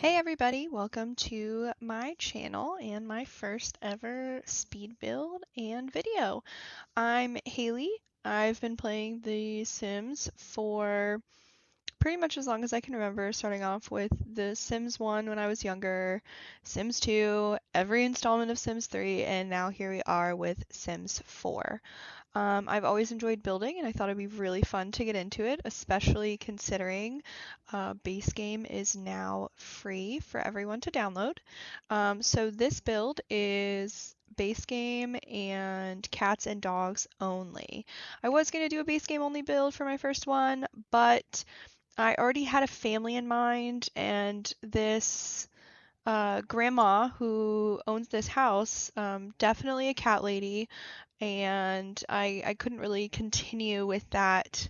Hey everybody, welcome to my channel and my first ever speed build and video. I'm Haley. I've been playing The Sims for pretty much as long as I can remember, starting off with The Sims 1 when I was younger, Sims 2, every installment of Sims 3, and now here we are with Sims 4. I've always enjoyed building, and I thought it'd be really fun to get into it, especially considering base game is now free for everyone to download. So this build is base game and cats and dogs only. I was going to do a base game only build for my first one, but I already had a family in mind, and this grandma who owns this house, definitely a cat lady, and I couldn't really continue with that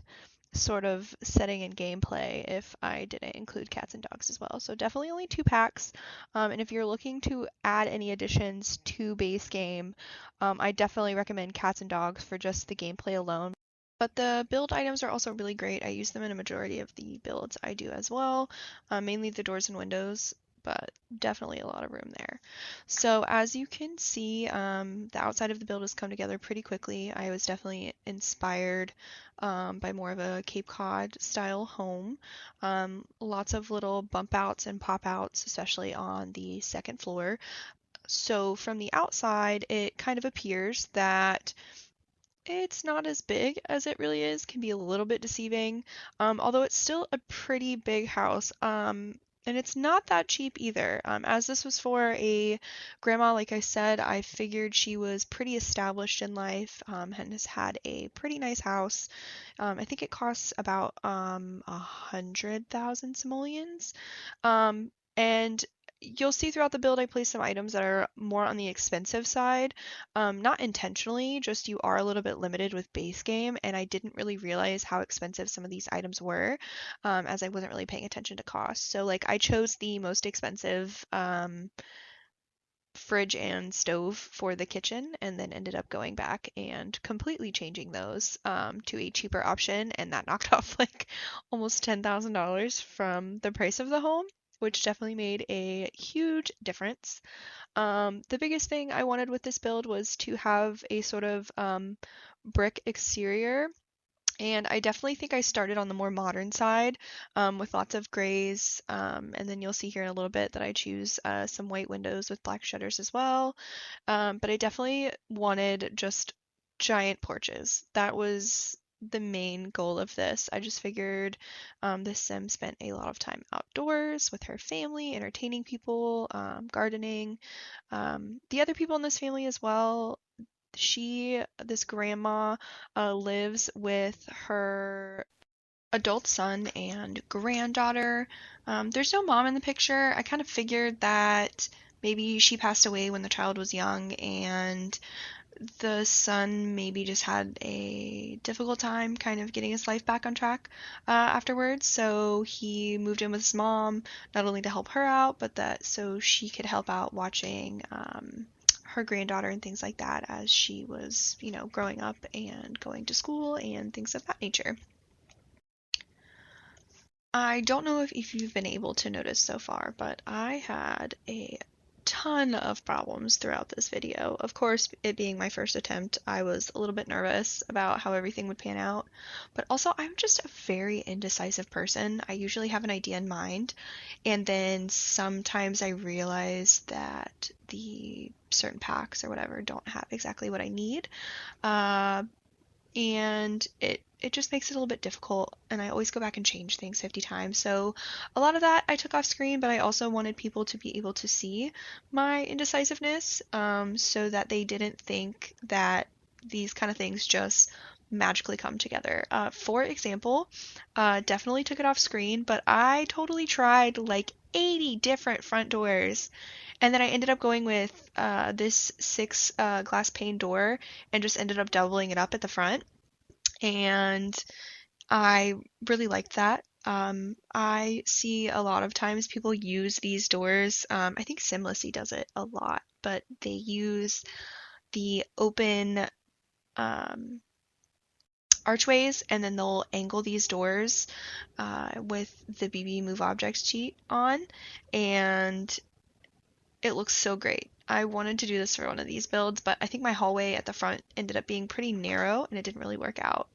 sort of setting and gameplay if I didn't include cats and dogs as well. So definitely only 2 packs. And if you're looking to add any additions to base game, I definitely recommend cats and dogs for just the gameplay alone. But the build items are also really great. I use them in a majority of the builds I do as well, mainly the doors and windows, but definitely a lot of room there. So as you can see, the outside of the build has come together pretty quickly. I was definitely inspired by more of a Cape Cod style home. Lots of little bump outs and pop outs, especially on the second floor. So from the outside, it kind of appears that it's not as big as it really is, can be a little bit deceiving, although it's still a pretty big house. And it's not that cheap either. As this was for a grandma, like I said, I figured she was pretty established in life, and has had a pretty nice house. I think it costs about 100,000 simoleons. And you'll see throughout the build I place some items that are more on the expensive side. Not intentionally, just you are a little bit limited with base game, and I didn't really realize how expensive some of these items were, as I wasn't really paying attention to cost. So like I chose the most expensive fridge and stove for the kitchen, and then ended up going back and completely changing those to a cheaper option, and that knocked off like almost $10,000 from the price of the home, which definitely made a huge difference. The biggest thing I wanted with this build was to have a sort of brick exterior. And I definitely think I started on the more modern side, with lots of grays. And then you'll see here in a little bit that I choose some white windows with black shutters as well. But I definitely wanted just giant porches. That was the main goal of this. I just figured this sim spent a lot of time outdoors with her family, entertaining people, gardening. The other people in this family as well, this grandma, lives with her adult son and granddaughter. There's no mom in the picture. I kind of figured that maybe she passed away when the child was young, and the son maybe just had a difficult time kind of getting his life back on track afterwards. So he moved in with his mom, not only to help her out, but that so she could help out watching her granddaughter and things like that as she was, growing up and going to school and things of that nature. I don't know if you've been able to notice so far, but I had a ton of problems throughout this video. Of course, it being my first attempt, I was a little bit nervous about how everything would pan out, but also I'm just a very indecisive person. I usually have an idea in mind, and then sometimes I realize that the certain packs or whatever don't have exactly what I need. And it just makes it a little bit difficult, and I always go back and change things 50 times. So a lot of that I took off screen, but I also wanted people to be able to see my indecisiveness, so that they didn't think that these kind of things just magically come together. For example, definitely took it off screen, but I totally tried like 80 different front doors, and then I ended up going with this 6 glass pane door and just ended up doubling it up at the front. And I really liked that. I see a lot of times people use these doors. I think Simlessy does it a lot, but they use the open um, archways, and then they'll angle these doors with the BB Move Objects cheat on, and it looks so great. I wanted to do this for one of these builds, but I think my hallway at the front ended up being pretty narrow and it didn't really work out.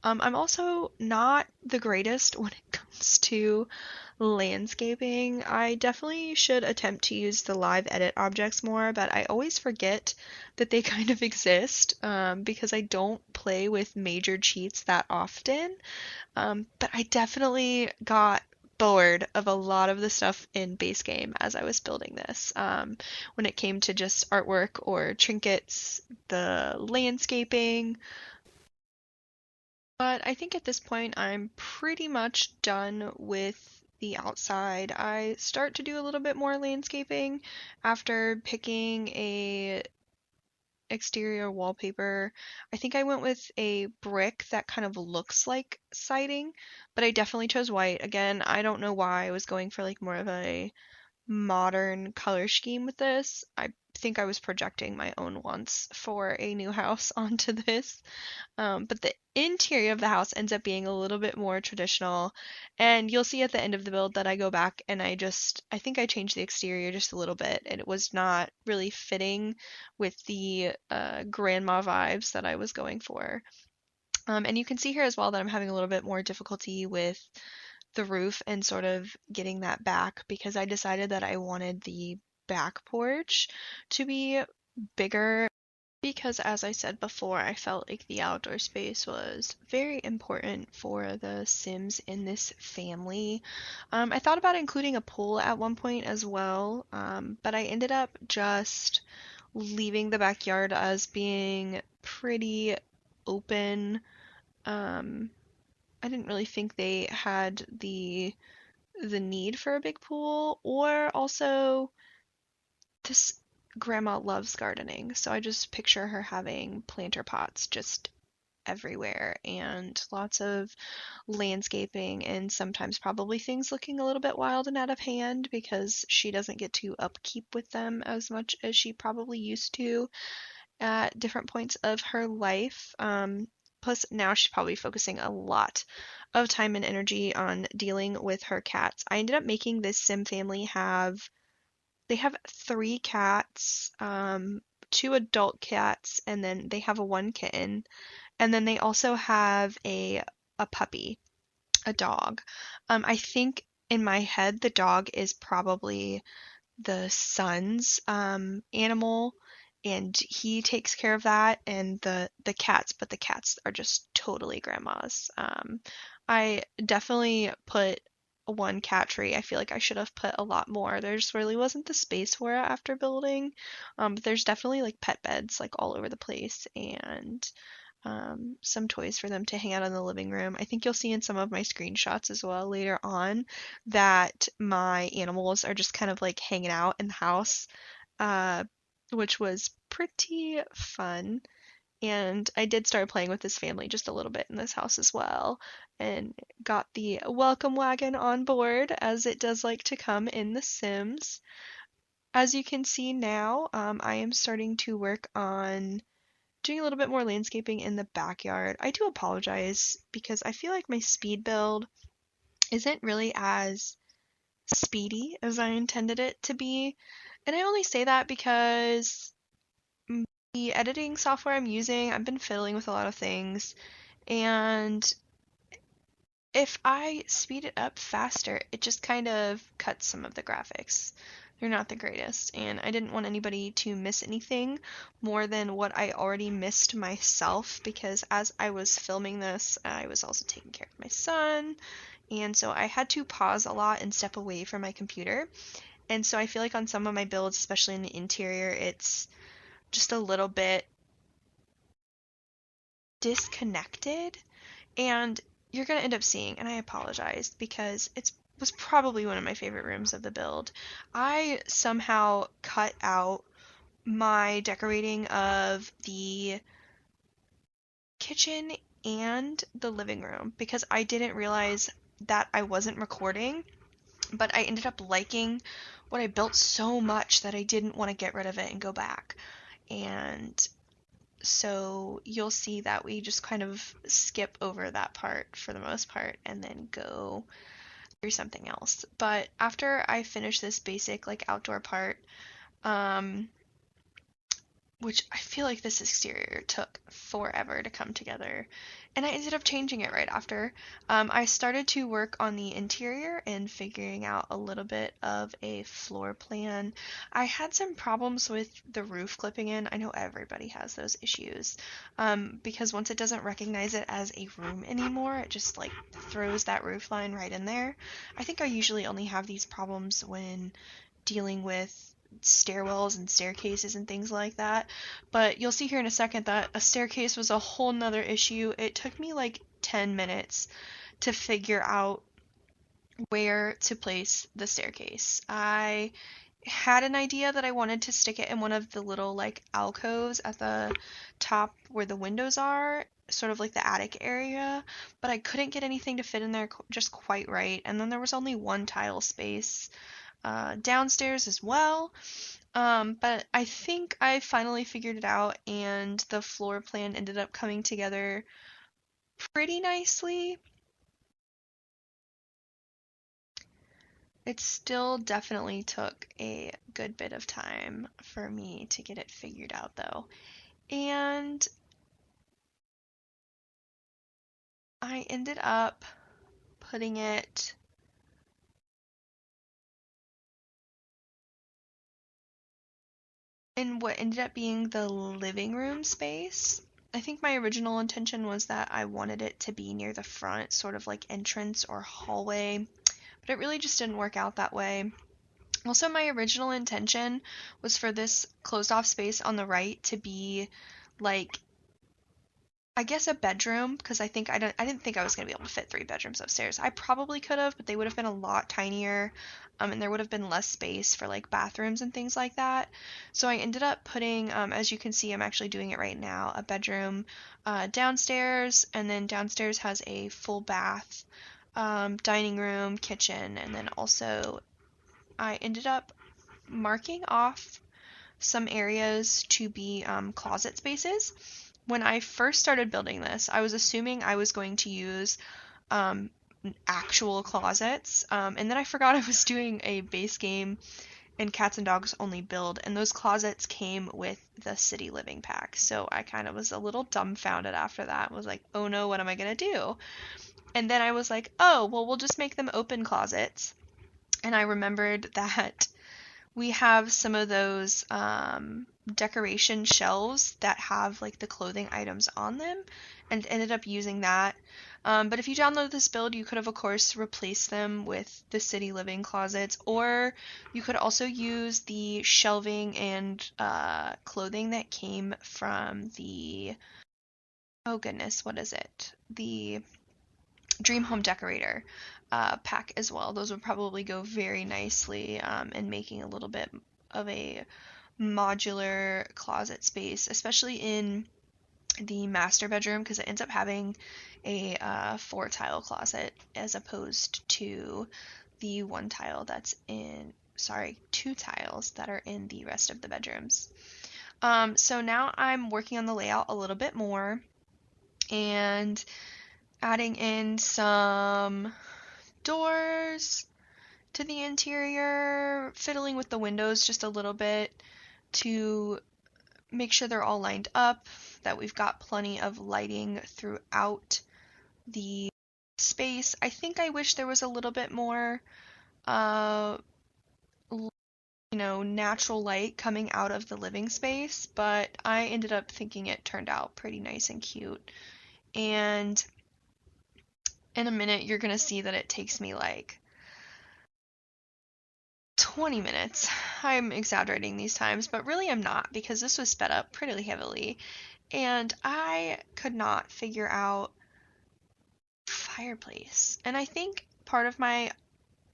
I'm also not the greatest when it comes to landscaping. I definitely should attempt to use the live edit objects more, but I always forget that they kind of exist because I don't play with major cheats that often. But I definitely got bored of a lot of the stuff in base game as I was building this. When it came to just artwork or trinkets, the landscaping. But I think at this point I'm pretty much done with the outside. I start to do a little bit more landscaping after picking a exterior wallpaper. I think I went with a brick that kind of looks like siding, but I definitely chose white. Again, I don't know why I was going for like more of a modern color scheme with this. I think I was projecting my own wants for a new house onto this. But the interior of the house ends up being a little bit more traditional. And you'll see at the end of the build that I go back and I think I changed the exterior just a little bit, and it was not really fitting with the grandma vibes that I was going for. And you can see here as well that I'm having a little bit more difficulty with the roof and sort of getting that back because I decided that I wanted the back porch to be bigger because, as I said before, I felt like the outdoor space was very important for the Sims in this family. I thought about including a pool at one point as well, but I ended up just leaving the backyard as being pretty open. I didn't really think they had the need for a big pool, or also this grandma loves gardening, so I just picture her having planter pots just everywhere and lots of landscaping and sometimes probably things looking a little bit wild and out of hand because she doesn't get to upkeep with them as much as she probably used to at different points of her life. Plus, now she's probably focusing a lot of time and energy on dealing with her cats. I ended up making this Sim family they have three cats, two adult cats, and then they have a one kitten, and then they also have a puppy, a dog. I think in my head the dog is probably the son's animal, and he takes care of that, and the cats, but the cats are just totally grandma's. I definitely put one cat tree. I feel like I should have put a lot more. There just really wasn't the space for it after building. But there's definitely like pet beds like all over the place, and some toys for them to hang out in the living room. I think you'll see in some of my screenshots as well later on that my animals are just kind of like hanging out in the house, uh, which was pretty fun. And I did start playing with this family just a little bit in this house as well, and got the welcome wagon on board as it does like to come in The Sims. As you can see now, I am starting to work on doing a little bit more landscaping in the backyard. I do apologize because I feel like my speed build isn't really as speedy as I intended it to be. And I only say that because the editing software I'm using, I've been fiddling with a lot of things, and if I speed it up faster, it just kind of cuts some of the graphics. They're not the greatest, and I didn't want anybody to miss anything more than what I already missed myself, because as I was filming this, I was also taking care of my son, and so I had to pause a lot and step away from my computer. And so I feel like on some of my builds, especially in the interior, it's just a little bit disconnected, and you're going to end up seeing, and I apologize because it was probably one of my favorite rooms of the build. I somehow cut out my decorating of the kitchen and the living room because I didn't realize that I wasn't recording, but I ended up liking what I built so much that I didn't want to get rid of it and go back. And So you'll see that we just kind of skip over that part for the most part and then go through something else. But after I finish this basic like outdoor part, which I feel like this exterior took forever to come together, and I ended up changing it right after. I started to work on the interior and figuring out a little bit of a floor plan. I had some problems with the roof clipping in. I know everybody has those issues, because once it doesn't recognize it as a room anymore, it just like throws that roof line right in there. I think I usually only have these problems when dealing with stairwells and staircases and things like that, but you'll see here in a second that a staircase was a whole nother issue. It took me like 10 minutes to figure out where to place the staircase. I had an idea that I wanted to stick it in one of the little like alcoves at the top where the windows are, sort of like the attic area, but I couldn't get anything to fit in there just quite right, and then there was only one tile space downstairs as well. But I think I finally figured it out, and the floor plan ended up coming together pretty nicely. It still definitely took a good bit of time for me to get it figured out, though. And I ended up putting it in what ended up being the living room space. I think my original intention was that I wanted it to be near the front, sort of like entrance or hallway, but it really just didn't work out that way. Also, my original intention was for this closed off space on the right to be like, I guess, a bedroom, because I didn't think I was going to be able to fit 3 bedrooms upstairs. I probably could have, but they would have been a lot tinier, and there would have been less space for like bathrooms and things like that. So I ended up putting, as you can see, I'm actually doing it right now, a bedroom downstairs, and then downstairs has a full bath, dining room, kitchen, and then also I ended up marking off some areas to be closet spaces. When I first started building this, I was assuming I was going to use actual closets, and then I forgot I was doing a base game in Cats and Dogs Only build, and those closets came with the City Living pack, so I kind of was a little dumbfounded after that. Was like, oh no, what am I gonna do? And then I was like, oh, well, we'll just make them open closets. And I remembered that we have some of those decoration shelves that have like the clothing items on them, and ended up using that. But if you download this build, you could have, of course, replaced them with the City Living closets, or you could also use the shelving and clothing that came from the, oh goodness, what is it? The Dream Home Decorator pack as well. Those would probably go very nicely in making a little bit of a modular closet space, especially in the master bedroom, because it ends up having a 4-tile closet as opposed to the 1 tile that's in, sorry, 2 tiles that are in the rest of the bedrooms. So now I'm working on the layout a little bit more and adding in some doors to the interior, fiddling with the windows just a little bit to make sure they're all lined up, that we've got plenty of lighting throughout the space. I think I wish there was a little bit more natural light coming out of the living space, but I ended up thinking it turned out pretty nice and cute. And in a minute, you're gonna see that it takes me like 20 minutes. I'm exaggerating these times, but really I'm not, because this was sped up pretty heavily, and I could not figure out fireplace. And I think part of my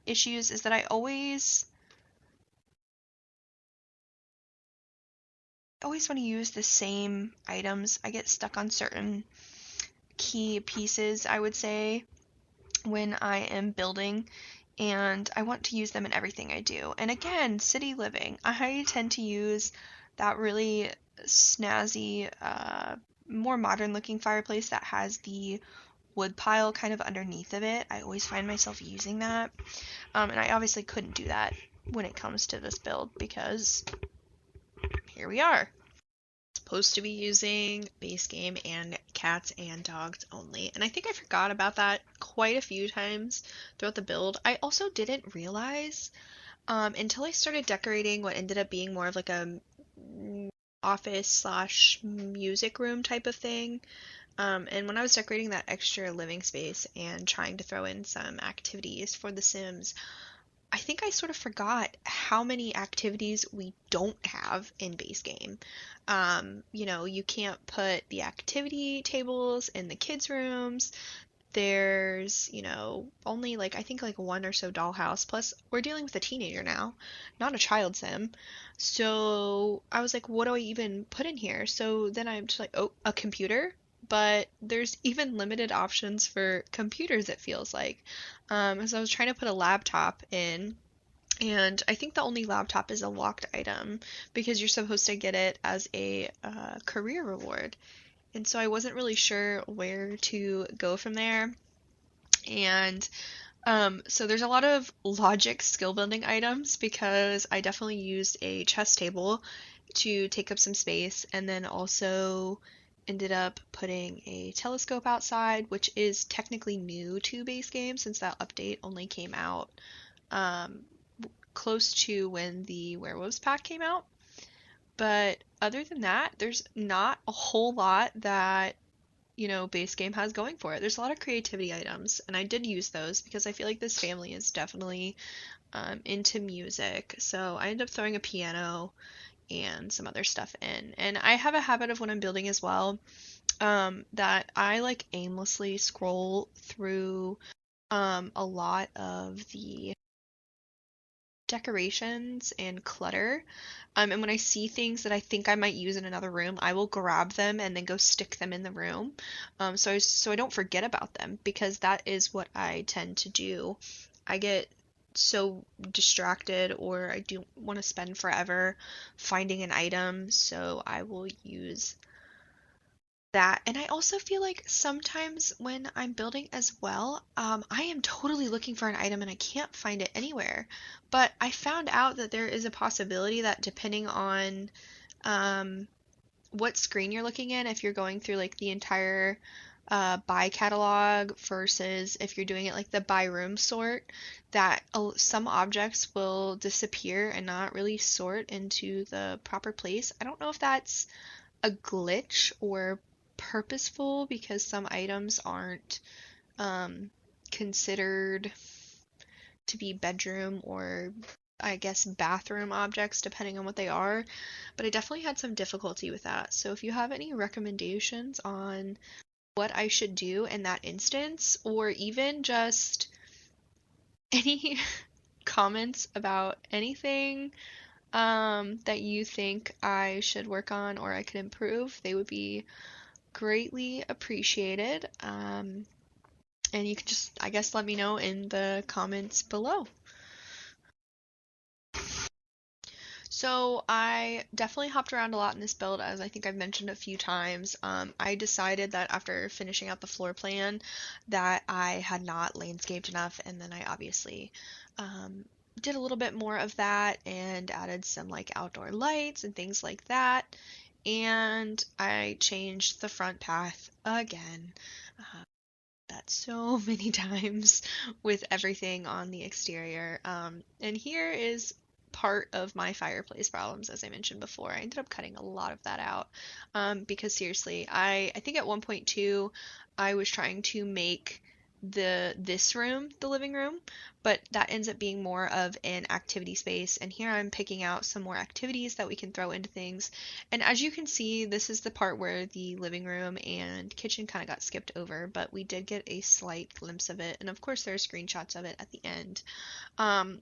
issues is that I always want to use the same items. I get stuck on certain key pieces, I would say, when I am building, and I want to use them in everything I do. And again, city living, I tend to use that really snazzy, more modern looking fireplace that has the wood pile kind of underneath of it. I always find myself using that. And I obviously couldn't do that when it comes to this build because here we are. Supposed to be using base game and cats and dogs only. And I think I forgot about that quite a few times throughout the build. I also didn't realize until I started decorating what ended up being more of like a office slash music room type of thing. And when I was decorating that extra living space and trying to throw in some activities for The Sims, I think I sort of forgot how many activities we don't have in base game. You can't put the activity tables in the kids' rooms. There's, only like I think like one or so dollhouse. Plus, we're dealing with a teenager now, not a child sim. So I was like, what do I even put in here? So then I'm just like, oh, a computer. But there's even limited options for computers, it feels like. So I was trying to put a laptop in, and I think the only laptop is a locked item because you're supposed to get it as a career reward. And so I wasn't really sure where to go from there. And so there's a lot of logic skill building items because I definitely used a chess table to take up some space, and then also ended up putting a telescope outside, which is technically new to base game since that update only came out um, close to when the Werewolves pack came out. But other than that, there's not a whole lot that, base game has going for it. There's a lot of creativity items, and I did use those because I feel like this family is definitely into music. So I ended up throwing a piano and some other stuff in. And I have a habit of when I'm building as well, that I like aimlessly scroll through a lot of the decorations and clutter. And when I see things that I think I might use in another room, I will grab them and then go stick them in the room. So I don't forget about them because that is what I tend to do. I get so distracted or I do want to spend forever finding an item, so I will use that. And I also feel like sometimes when I'm building as well, I am totally looking for an item and I can't find it anywhere. But I found out that there is a possibility that depending on um, what screen you're looking in, if you're going through like the entire by catalog versus if you're doing it like the by room sort, that some objects will disappear and not really sort into the proper place. I don't know if that's a glitch or purposeful because some items aren't considered to be bedroom or I guess bathroom objects depending on what they are, but I definitely had some difficulty with that. So if you have any recommendations on what I should do in that instance, or even just any comments about anything that you think I should work on or I could improve, they would be greatly appreciated. And you can just, I guess, let me know in the comments below. So I definitely hopped around a lot in this build, as I think I've mentioned a few times. I decided that after finishing out the floor plan that I had not landscaped enough, and then I obviously did a little bit more of that and added some like outdoor lights and things like that. And I changed the front path again. That so many times with everything on the exterior. And here is part of my fireplace problems, as I mentioned before. I ended up cutting a lot of that out because seriously, I think at 1.2 I was trying to make this room the living room, but that ends up being more of an activity space, and here I'm picking out some more activities that we can throw into things. And as you can see, this is the part where the living room and kitchen kind of got skipped over, but we did get a slight glimpse of it, and of course there are screenshots of it at the end.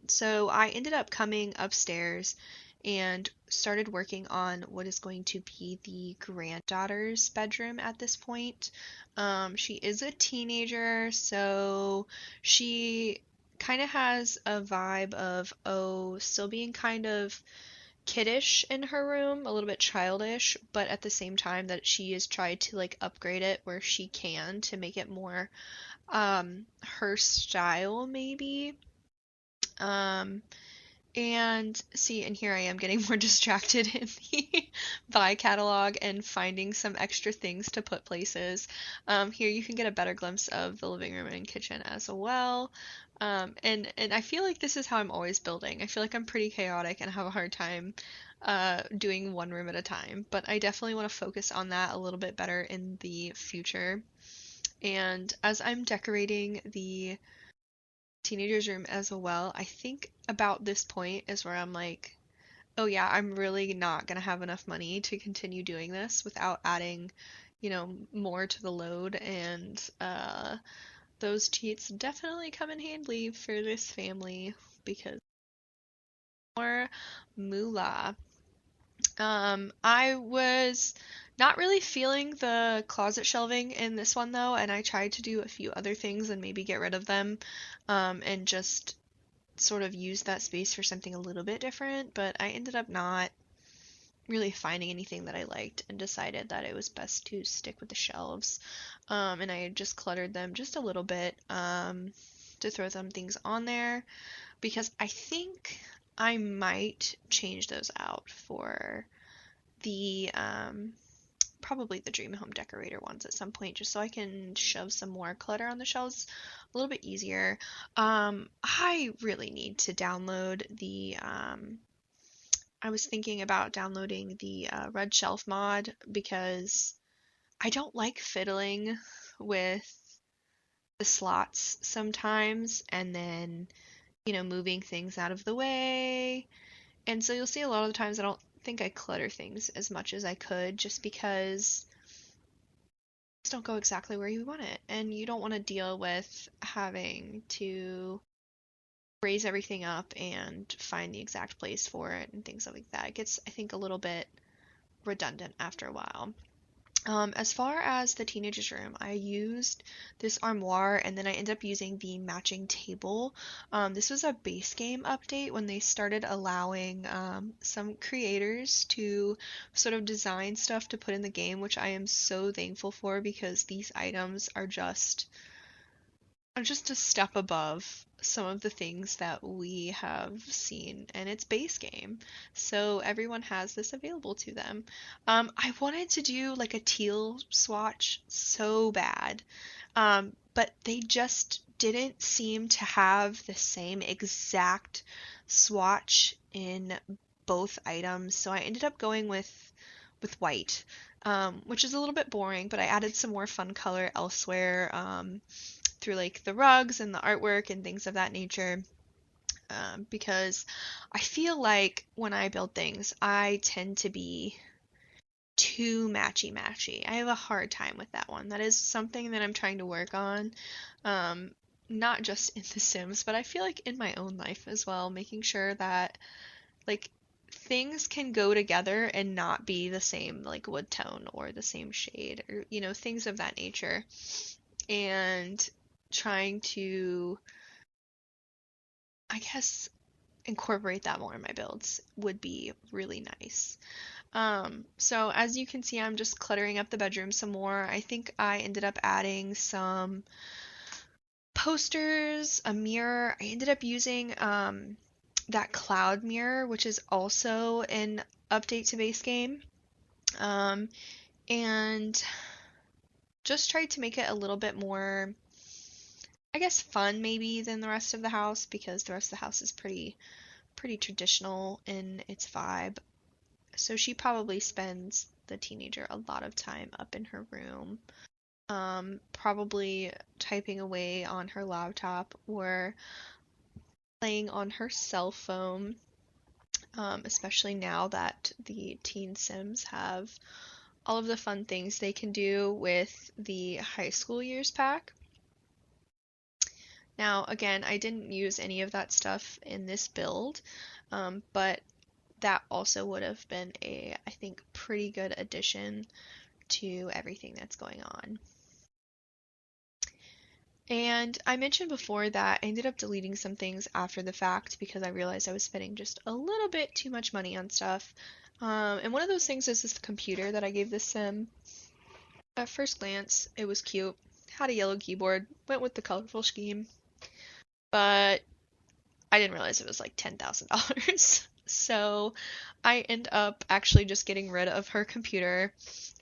So I ended up coming upstairs and started working on what is going to be the granddaughter's bedroom at this point. She is a teenager, so she kind of has a vibe of, oh, still being kind of kiddish in her room, a little bit childish, but at the same time that she has tried to like upgrade it where she can to make it more her style maybe. Um and see, and here I am getting more distracted in the buy catalog and finding some extra things to put places. Here you can get a better glimpse of the living room and kitchen as well. And I feel like this is how I'm always building. I feel like I'm pretty chaotic and have a hard time doing one room at a time, but I definitely want to focus on that a little bit better in the future. And as I'm decorating the teenager's room as well, I think about this point is where I'm like, oh yeah, I'm really not gonna have enough money to continue doing this without adding, more to the load, and those cheats definitely come in handy for this family because more moolah. I was not really feeling the closet shelving in this one though, and I tried to do a few other things and maybe get rid of them, and just sort of use that space for something a little bit different, but I ended up not really finding anything that I liked and decided that it was best to stick with the shelves. And I just cluttered them just a little bit, to throw some things on there because I think I might change those out for the probably the Dream Home Decorator ones at some point, just so I can shove some more clutter on the shelves a little bit easier. I really need to download the I was thinking about downloading the Red Shelf mod because I don't like fiddling with the slots sometimes and then, moving things out of the way. And so you'll see a lot of the times I don't think I clutter things as much as I could just because things don't go exactly where you want it. And you don't want to deal with having to raise everything up and find the exact place for it and things like that. It gets, I think, a little bit redundant after a while. As far as the teenager's room, I used this armoire and then I ended up using the matching table. This was a base game update when they started allowing some creators to sort of design stuff to put in the game, which I am so thankful for because these items are just a step above some of the things that we have seen in its base game. So everyone has this available to them. I wanted to do like a teal swatch so bad, but they just didn't seem to have the same exact swatch in both items. So I ended up going with white, which is a little bit boring, but I added some more fun color elsewhere. Through like the rugs and the artwork and things of that nature, because I feel like when I build things, I tend to be too matchy-matchy. I have a hard time with that one. That is something that I'm trying to work on, um, not just in The Sims, but I feel like in my own life as well, making sure that like things can go together and not be the same like wood tone or the same shade or things of that nature. And trying to, I guess, incorporate that more in my builds would be really nice. So as you can see, I'm just cluttering up the bedroom some more. I think I ended up adding some posters, a mirror. I ended up using that cloud mirror, which is also an update to base game. And just tried to make it a little bit more, I guess, fun maybe than the rest of the house because the rest of the house is pretty traditional in its vibe. So she probably spends the teenager a lot of time up in her room, probably typing away on her laptop or playing on her cell phone, especially now that the teen Sims have all of the fun things they can do with the high school years pack. Now, again, I didn't use any of that stuff in this build, but that also would have been I think, pretty good addition to everything that's going on. And I mentioned before that I ended up deleting some things after the fact because I realized I was spending just a little bit too much money on stuff. And one of those things is this computer that I gave this sim. At first glance, it was cute, had a yellow keyboard, went with the colorful scheme, but I didn't realize it was like $10,000. So I end up actually just getting rid of her computer,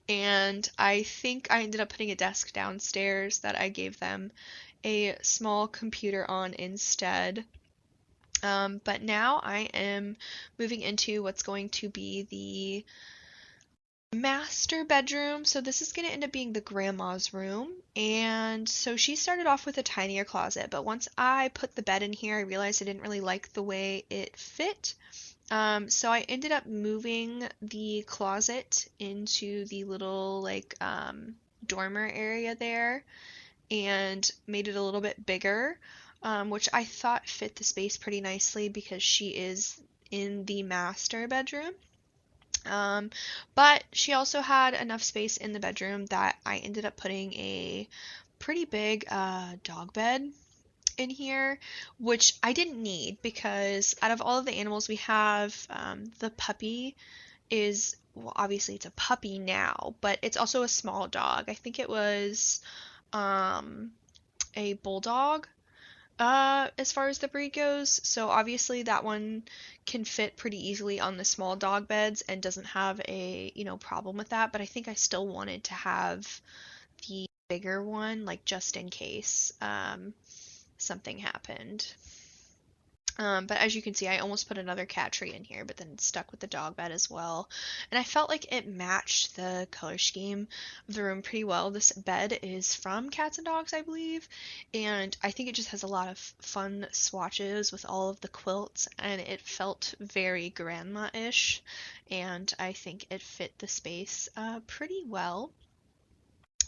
and I think I ended up putting a desk downstairs that I gave them a small computer on instead. But now I am moving into what's going to be the master bedroom. So this is going to end up being the grandma's room. And so she started off with a tinier closet, but once I put the bed in here, I realized I didn't really like the way it fit. So I ended up moving the closet into the little like dormer area there and made it a little bit bigger, which I thought fit the space pretty nicely because she is in the master bedroom. Um, but she also had enough space in the bedroom that I ended up putting a pretty big dog bed in here, which I didn't need because out of all of the animals we have, the puppy is, well, obviously it's a puppy now, but it's also a small dog. I think it was um, a bulldog as far as the breed goes. So obviously that one can fit pretty easily on the small dog beds and doesn't have a, problem with that. But I think I still wanted to have the bigger one, like just in case something happened. But as you can see, I almost put another cat tree in here, but then stuck with the dog bed as well. And I felt like it matched the color scheme of the room pretty well. This bed is from Cats and Dogs, I believe, and I think it just has a lot of fun swatches with all of the quilts, and it felt very grandma-ish, and I think it fit the space pretty well.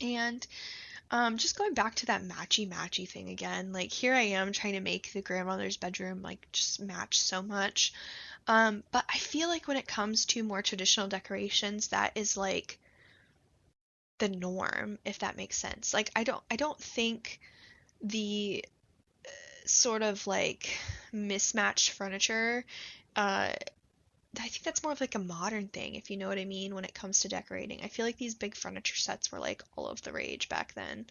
And just going back to that matchy thing again, like here I am trying to make the grandmother's bedroom like just match so much. But I feel like when it comes to more traditional decorations, that is like the norm, if that makes sense. Like I don't think the sort of like mismatched furniture, I think that's more of like a modern thing, if you know what I mean, when it comes to decorating. I feel like these big furniture sets were like all of the rage back then.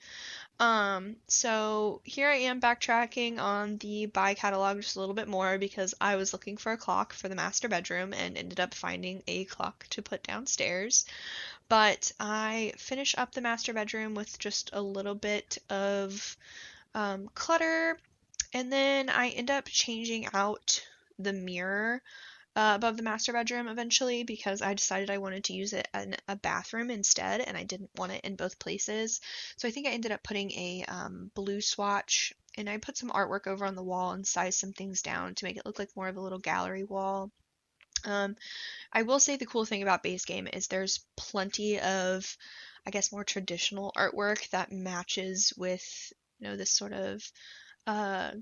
So here I am backtracking on the buy catalog just a little bit more because I was looking for a clock for the master bedroom and ended up finding a clock to put downstairs. But I finish up the master bedroom with just a little bit of clutter, and then I end up changing out the mirror above the master bedroom eventually because I decided I wanted to use it in a bathroom instead and I didn't want it in both places. So I think I ended up putting a blue swatch and I put some artwork over on the wall and sized some things down to make it look like more of a little gallery wall. Um, I will say the cool thing about base game is there's plenty of, I guess, more traditional artwork that matches with, this sort of uh,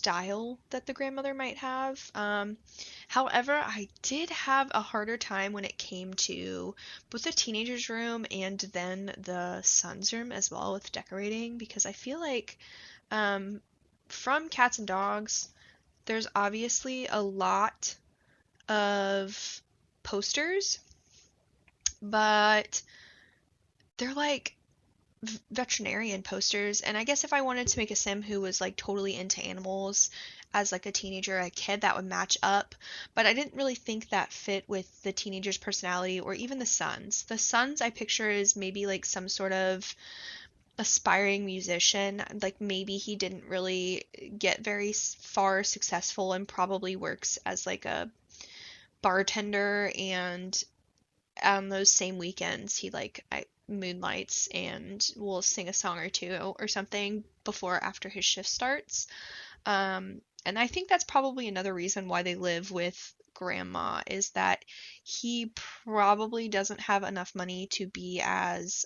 style that the grandmother might have. However, I did have a harder time when it came to both the teenager's room and then the son's room as well with decorating because I feel like um, from Cats and Dogs, there's obviously a lot of posters, but they're like veterinarian posters. And I guess if I wanted to make a sim who was like totally into animals as like a teenager or a kid, that would match up. But I didn't really think that fit with the teenager's personality or even the son's. The son's I picture is maybe like some sort of aspiring musician. Like maybe he didn't really get very far successful and probably works as like a bartender, and on those same weekends he like moonlights and will sing a song or two or something before or after his shift starts. And I think that's probably another reason why they live with grandma is that he probably doesn't have enough money to be as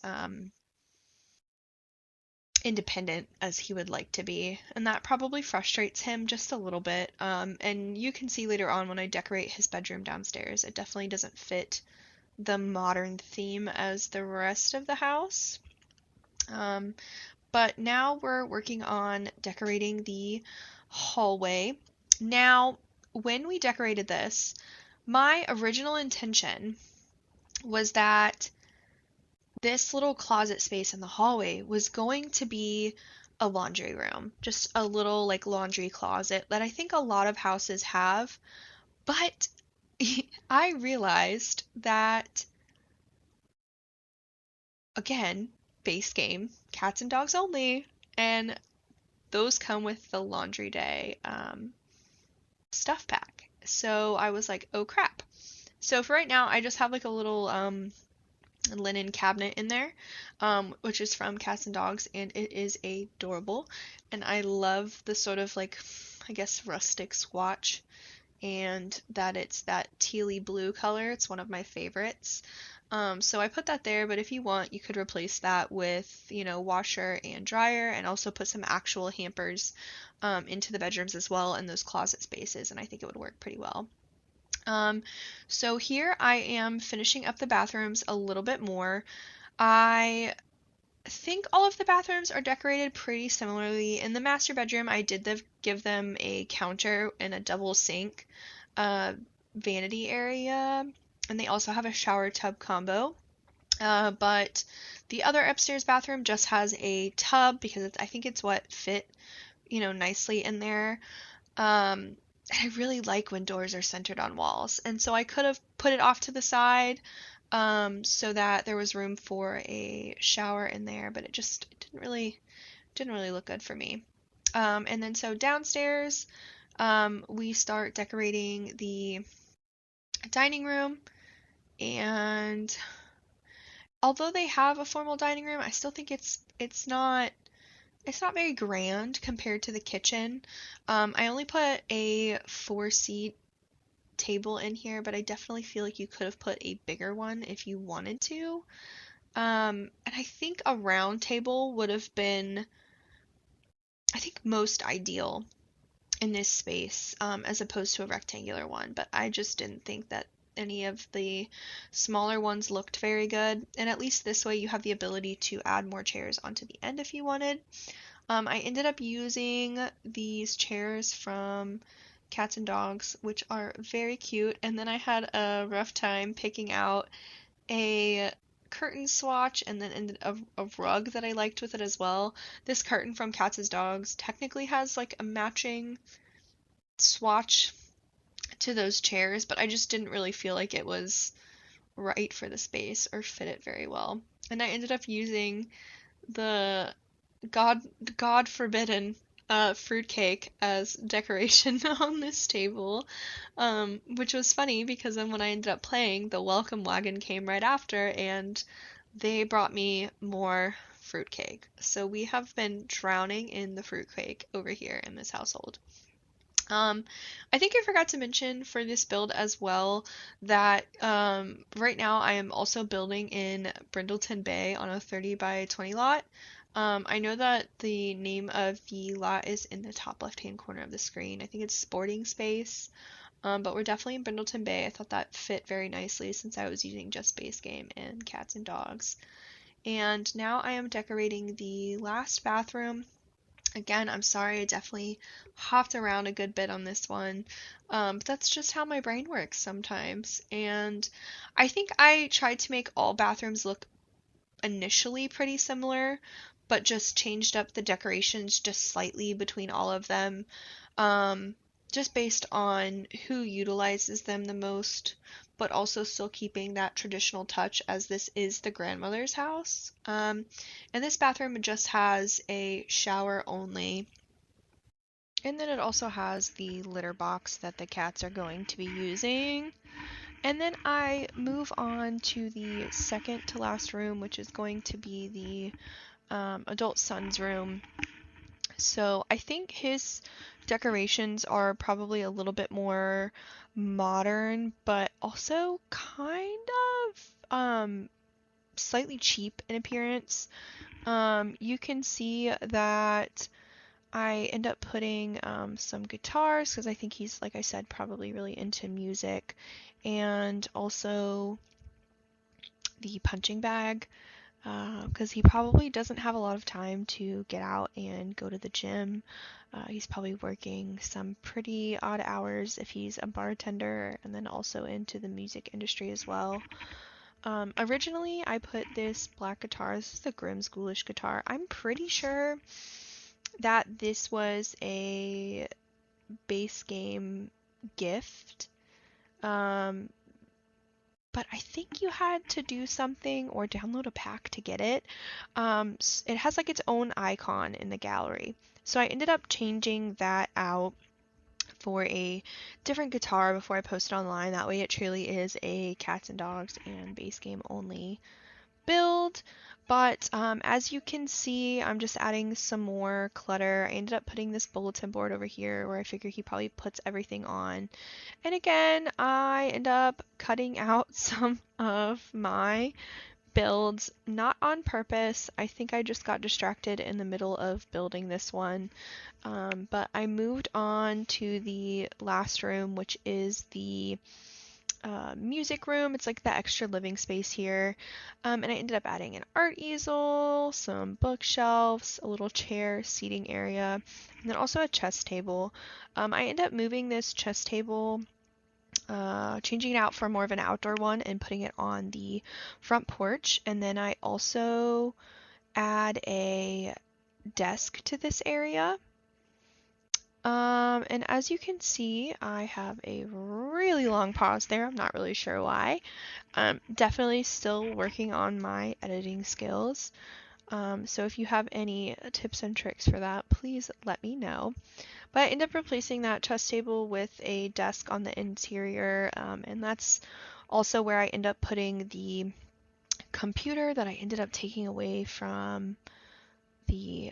independent as he would like to be, and that probably frustrates him just a little bit. And you can see later on when I decorate his bedroom downstairs, it definitely doesn't fit the modern theme as the rest of the house. But now we're working on decorating the hallway. Now, when we decorated this, my original intention was that this little closet space in the hallway was going to be a laundry room, just a little like laundry closet that I think a lot of houses have. But I realized that, again, base game, cats and dogs only, and those come with the laundry day stuff pack. So I was like, oh crap. So for right now, I just have like a little linen cabinet in there, which is from Cats and Dogs, and it is adorable. And I love the sort of like, I guess, rustic swatch, and that it's that tealy blue color. It's one of my favorites. So I put that there, but if you want, you could replace that with, washer and dryer, and also put some actual hampers into the bedrooms as well in those closet spaces, and I think it would work pretty well. So here I am finishing up the bathrooms a little bit more. I think all of the bathrooms are decorated pretty similarly. In the master bedroom, I did give them a counter and a double sink vanity area, and they also have a shower tub combo. But the other upstairs bathroom just has a tub because I think it's what fit, nicely in there. I really like when doors are centered on walls, and so I could have put it off to the side so that there was room for a shower in there, but it didn't really look good for me. And then so downstairs, we start decorating the dining room, and although they have a formal dining room, I still think it's not very grand compared to the kitchen. I only put a 4-seat table in here, but I definitely feel like you could have put a bigger one if you wanted to. And I think a round table would have been, I think, most ideal in this space, as opposed to a rectangular one, but I just didn't think that any of the smaller ones looked very good, and at least this way you have the ability to add more chairs onto the end if you wanted. I ended up using these chairs from Cats and Dogs, which are very cute, and then I had a rough time picking out a curtain swatch and then a rug that I liked with it as well. This curtain from Cats and Dogs technically has like a matching swatch to those chairs, but I just didn't really feel like it was right for the space or fit it very well. And I ended up using the God forbidden fruitcake as decoration on this table, which was funny because then when I ended up playing, the welcome wagon came right after, and they brought me more fruitcake. So we have been drowning in the fruitcake over here in this household. I think I forgot to mention for this build as well that right now I am also building in Brindleton Bay on a 30 by 20 lot. I know that the name of the lot is in the top left-hand corner of the screen. I think it's Sporting Space, but we're definitely in Brindleton Bay. I thought that fit very nicely since I was using just base game and Cats and Dogs. And now I am decorating the last bathroom. Again, I'm sorry, I definitely hopped around a good bit on this one, but that's just how my brain works sometimes. And I think I tried to make all bathrooms look initially pretty similar, but just changed up the decorations just slightly between all of them, just based on who utilizes them the most, but also still keeping that traditional touch as this is the grandmother's house. And this bathroom just has a shower only. And then it also has the litter box that the cats are going to be using. And then I move on to the second to last room, which is going to be the adult son's room. So I think his decorations are probably a little bit more modern, but also kind of slightly cheap in appearance. You can see that I end up putting some guitars because I think he's, like I said, probably really into music, and also the punching bag because he probably doesn't have a lot of time to get out and go to the gym. He's probably working some pretty odd hours if he's a bartender and then also into the music industry as well. Originally, I put this black guitar. This is the Grimm's Ghoulish guitar. I'm pretty sure that this was a base game gift. Um, but I think you had to do something or download a pack to get it. It has like its own icon in the gallery. So I ended up changing that out for a different guitar before I post it online. That way it truly is a cats and dogs and base game only build. But as you can see, I'm just adding some more clutter. I ended up putting this bulletin board over here where I figure he probably puts everything on. And again, I end up cutting out some of my builds, not on purpose. I think I just got distracted in the middle of building this one. But I moved on to the last room, which is the music room. It's like the extra living space here. And I ended up adding an art easel, some bookshelves, a little chair, seating area, and then also a chess table. I ended up moving this chess table, changing it out for more of an outdoor one and putting it on the front porch. And then I also add a desk to this area. And as you can see, I have a really long pause there. I'm not really sure why. Definitely still working on my editing skills. So if you have any tips and tricks for that, please let me know. But I ended up replacing that chess table with a desk on the interior, and that's also where I end up putting the computer that I ended up taking away from the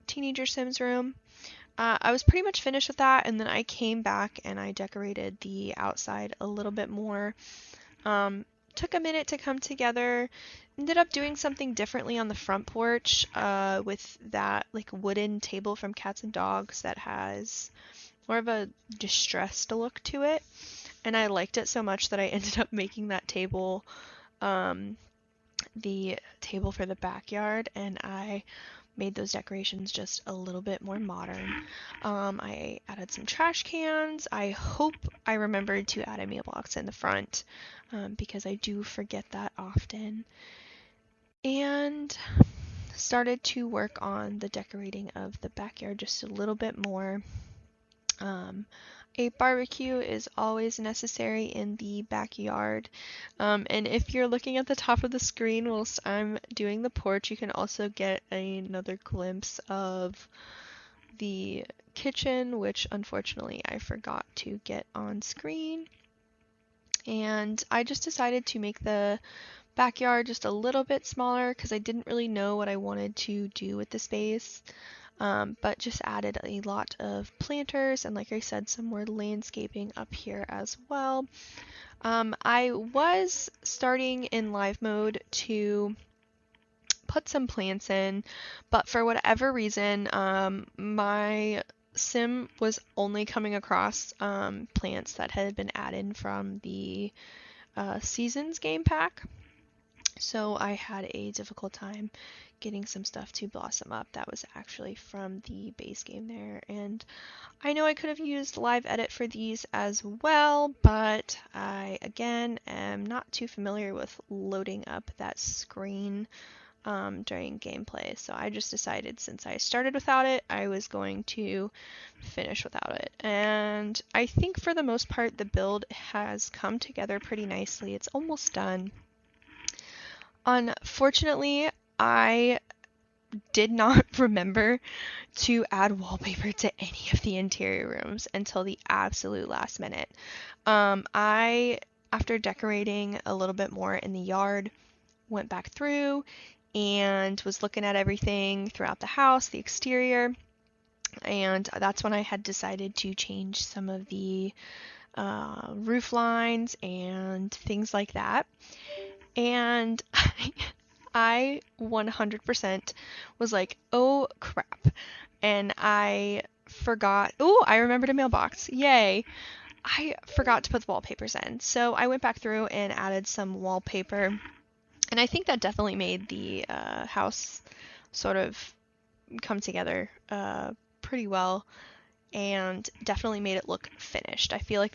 teenager Sims room. I was pretty much finished with that, and then I came back and I decorated the outside a little bit more. Took a minute to come together. Ended up doing something differently on the front porch with that like wooden table from Cats and Dogs that has more of a distressed look to it. And I liked it so much that I ended up making that table the table for the backyard, and I made those decorations just a little bit more modern. I added some trash cans. I hope I remembered to add a mailbox in the front because I do forget that often. And started to work on the decorating of the backyard just a little bit more. A barbecue is always necessary in the backyard. And if you're looking at the top of the screen whilst I'm doing the porch, you can also get another glimpse of the kitchen, which unfortunately I forgot to get on screen. And I just decided to make the backyard just a little bit smaller because I didn't really know what I wanted to do with the space. But just added a lot of planters and, like I said, some more landscaping up here as well. I was starting in live mode to put some plants in, but for whatever reason, my sim was only coming across plants that had been added from the Seasons game pack. So I had a difficult time getting some stuff to blossom up that was actually from the base game there. And I know I could have used live edit for these as well, but I, again, am not too familiar with loading up that screen during gameplay. So I just decided since I started without it, I was going to finish without it. And I think for the most part, the build has come together pretty nicely. It's almost done. Unfortunately, I did not remember to add wallpaper to any of the interior rooms until the absolute last minute. After decorating a little bit more in the yard, went back through and was looking at everything throughout the house, the exterior, and that's when I had decided to change some of the roof lines and things like that. And I 100% was like, oh crap. And I forgot. Oh, I remembered a mailbox. Yay. I forgot to put the wallpapers in. So I went back through and added some wallpaper And I think that definitely made the house sort of come together pretty well, and definitely made it look finished. I feel like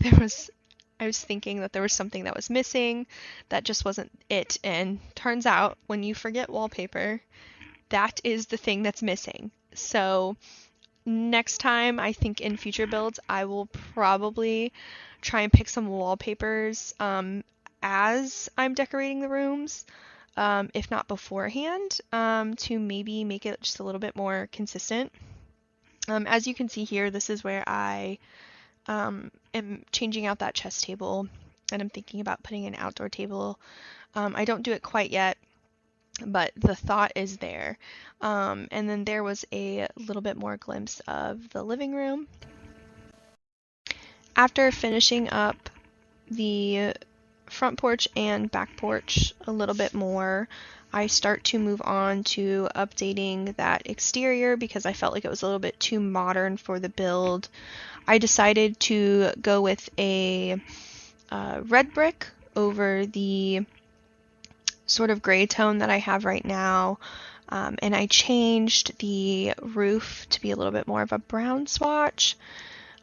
I was thinking that there was something that was missing, that just wasn't it, and turns out when you forget wallpaper, that is the thing that's missing. So next time, I think in future builds, I will probably try and pick some wallpapers as I'm decorating the rooms, if not beforehand, to maybe make it just a little bit more consistent. As you can see here, this is where I am changing out that chess table, and I'm thinking about putting an outdoor table. I don't do it quite yet, but the thought is there. And then there was a little bit more glimpse of the living room. After finishing up the front porch and back porch a little bit more, I start to move on to updating that exterior because I felt like it was a little bit too modern for the build. I decided to go with a red brick over the sort of gray tone that I have right now, and I changed the roof to be a little bit more of a brown swatch.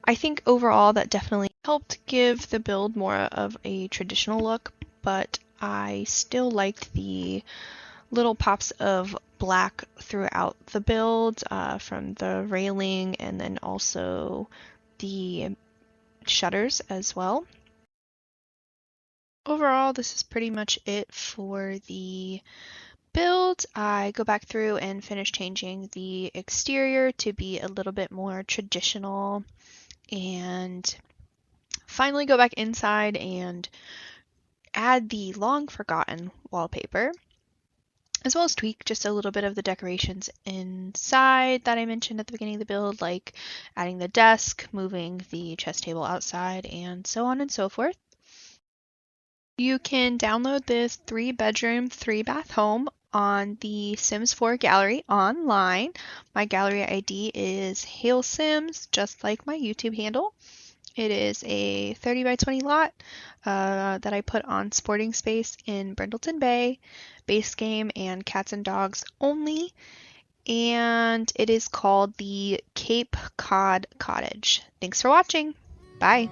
I think overall that definitely helped give the build more of a traditional look, but I still liked the little pops of black throughout the build, from the railing and then also the shutters as well. Overall, this is pretty much it for the build. I go back through and finish changing the exterior to be a little bit more traditional, and finally go back inside and add the long forgotten wallpaper, as well as tweak just a little bit of the decorations inside that I mentioned at the beginning of the build, like adding the desk, moving the chess table outside, and so on and so forth. You can download this 3-bedroom, 3-bath home on the Sims 4 gallery online. My gallery ID is hailsims, just like my YouTube handle. It is a 30 by 20 lot that I put on Sporting Space in Brindleton Bay, base game and cats and dogs only, and it is called the Cape Cod Cottage. Thanks for watching. Bye.